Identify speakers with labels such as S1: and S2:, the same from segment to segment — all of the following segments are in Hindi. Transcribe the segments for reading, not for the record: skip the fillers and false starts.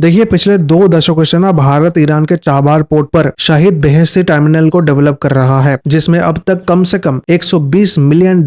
S1: देखिए, पिछले 2 दशकों से ना भारत ईरान के चाबहार पोर्ट पर शहीद बेहेश्ती टर्मिनल को डेवलप कर रहा है, जिसमें अब तक कम से कम $120 मिलियन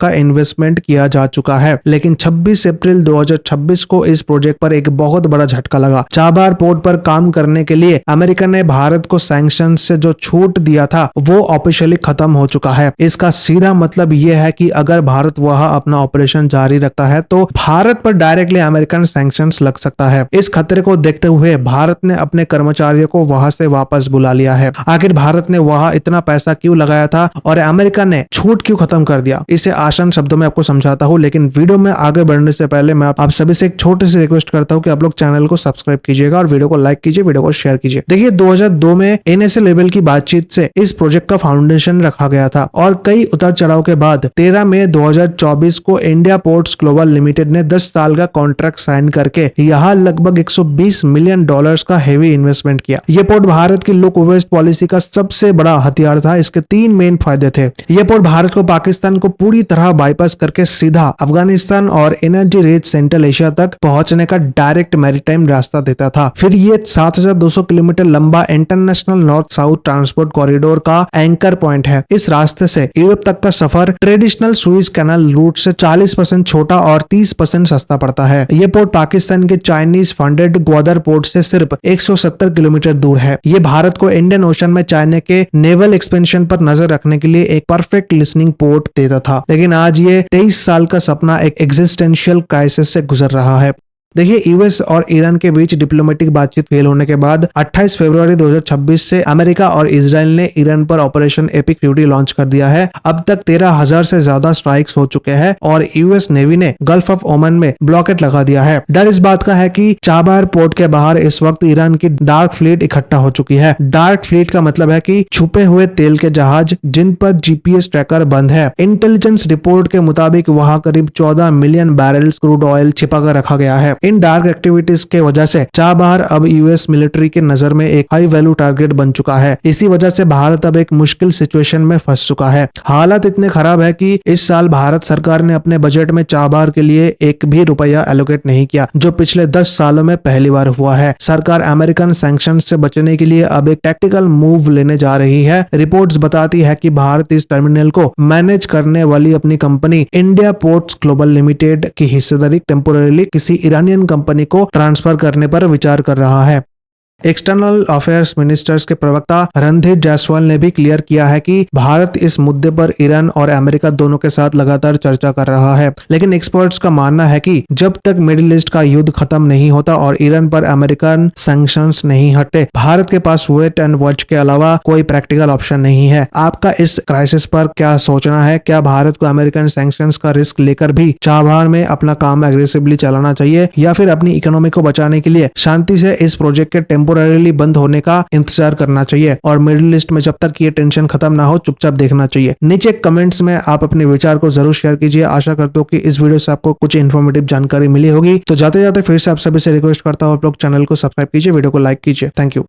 S1: का इन्वेस्टमेंट किया जा चुका है। लेकिन 26 अप्रैल 2026 को इस प्रोजेक्ट पर एक बहुत बड़ा झटका लगा। चाबहार पोर्ट पर काम करने के लिए अमेरिका ने भारत को सैंक्शन से जो छूट दिया था वो ऑफिशियली खत्म हो चुका है। इसका सीधा मतलब ये है कि अगर भारत वहां अपना ऑपरेशन जारी रखता है तो भारत पर डायरेक्टली अमेरिकन सैंक्शंस लग सकता है। इस खतरे को देखते हुए भारत ने अपने कर्मचारियों को वहां से वापस बुला लिया है। आखिर भारत ने वहां इतना पैसा क्यों लगाया था और अमेरिका ने छूट क्यों खत्म कर दिया, इसे आसान शब्दों में आपको समझाता हूं। लेकिन वीडियो में आगे बढ़ने से पहले मैं आप सभी से एक छोटी सी रिक्वेस्ट करता हूं कि आप लोग चैनल को सब्सक्राइब कीजिएगा और वीडियो को लाइक कीजिए, वीडियो को शेयर कीजिए। देखिए, 2002 में NSA लेवल की बातचीत से इस प्रोजेक्ट का फाउंडेशन रखा गया था और कई उतार चढ़ाव के बाद 13 मई 2024 को इंडिया पोर्ट्स ग्लोबल लिमिटेड ने 10 साल का कॉन्ट्रैक्ट साइन करके यहाँ लगभग $120 मिलियन का हेवी इन्वेस्टमेंट किया। यह पोर्ट भारत की लुक वेस्ट पॉलिसी का सबसे बड़ा हथियार था। इसके 3 मेन फायदे थे। यह पोर्ट भारत को पाकिस्तान को पूरी तरह बाईपास करके सीधा अफगानिस्तान और एनर्जी रिच सेंट्रल एशिया तक पहुंचने का डायरेक्ट मैरीटाइम रास्ता देता था। फिर ये 7200 किलोमीटर लंबा international north south transport corridor का एंकर पॉइंट है। इस रास्ते से यूरोप तक का सफर ट्रेडिशनल सुइज कैनाल रूट से 40% छोटा और 30% सस्ता पड़ता है। यह पोर्ट पाकिस्तान के चाइनीज फंडेड ग्वादर पोर्ट से सिर्फ 170 किलोमीटर दूर है। ये भारत को इंडियन ओशन में चाइना के नेवल एक्सपेंशन पर नजर रखने के लिए एक परफेक्ट लिसनिंग पोर्ट देता था। लेकिन आज ये 23 साल का सपना एक एग्जिस्टेंशियल क्राइसिस से गुजर रहा है। देखिए, यूएस और ईरान के बीच डिप्लोमेटिक बातचीत फेल होने के बाद 28 फरवरी 2026 से अमेरिका और इजराइल ने ईरान पर ऑपरेशन एपिक फ्यूरी लॉन्च कर दिया है। अब तक 13,000 से ज्यादा स्ट्राइक्स हो चुके हैं और यूएस नेवी ने गल्फ ऑफ ओमान में ब्लॉकेट लगा दिया है। डर इस बात का है कि चाबहार पोर्ट के बाहर इस वक्त ईरान की डार्क फ्लीट इकट्ठा हो चुकी है। डार्क फ्लीट का मतलब है कि छुपे हुए तेल के जहाज जिन पर जीपीएस ट्रैकर बंद है। इंटेलिजेंस रिपोर्ट के मुताबिक वहां करीब 14 मिलियन बैरल्स क्रूड ऑयल छिपा कर रखा गया है। इन डार्क एक्टिविटीज के वजह से चाबहार अब यूएस मिलिट्री के नजर में एक हाई वैल्यू टारगेट बन चुका है। इसी वजह से भारत अब एक मुश्किल सिचुएशन में फंस चुका है। हालात इतने खराब है कि इस साल भारत सरकार ने अपने बजट में चाबहार के लिए एक भी रुपया एलोकेट नहीं किया, जो पिछले 10 सालों में पहली बार हुआ है। सरकार अमेरिकन सैंक्शन से बचने के लिए अब एक टैक्टिकल मूव लेने जा रही है। रिपोर्ट्स बताती है कि भारत इस टर्मिनल को मैनेज करने वाली अपनी company India ports global limited की हिस्सेदारी टेम्पोररीली किसी ईरानियन कंपनी को ट्रांसफर करने पर विचार कर रहा है। एक्सटर्नल अफेयर्स मिनिस्टर्स के प्रवक्ता रणधीर जायसवाल ने भी क्लियर किया है कि भारत इस मुद्दे पर ईरान और अमेरिका दोनों के साथ लगातार चर्चा कर रहा है। लेकिन एक्सपर्ट्स का मानना है कि जब तक मिडिल ईस्ट का युद्ध खत्म नहीं होता और ईरान पर अमेरिकन सैंक्शंस नहीं हटते, भारत के पास वेट एंड वॉच के अलावा कोई प्रैक्टिकल ऑप्शन नहीं है। आपका इस क्राइसिस पर क्या सोचना है? क्या भारत को अमेरिकन सैंक्शंस का रिस्क लेकर भी चाबहार में अपना काम एग्रेसिवली चलाना चाहिए, या फिर अपनी इकोनॉमी को बचाने के लिए शांति से इस प्रोजेक्ट के टेम्पोररीली बंद होने का इंतजार करना चाहिए और मिडिल ईस्ट में जब तक ये टेंशन खत्म ना हो चुपचाप देखना चाहिए? नीचे कमेंट्स में आप अपने विचार को जरूर शेयर कीजिए। आशा करता हूँ कि इस वीडियो से आपको कुछ इन्फॉर्मेटिव जानकारी मिली होगी। तो जाते जाते फिर से आप सभी से रिक्वेस्ट करता हूँ, आप लोग चैनल को सब्सक्राइब कीजिए, वीडियो को लाइक कीजिए। Thank you.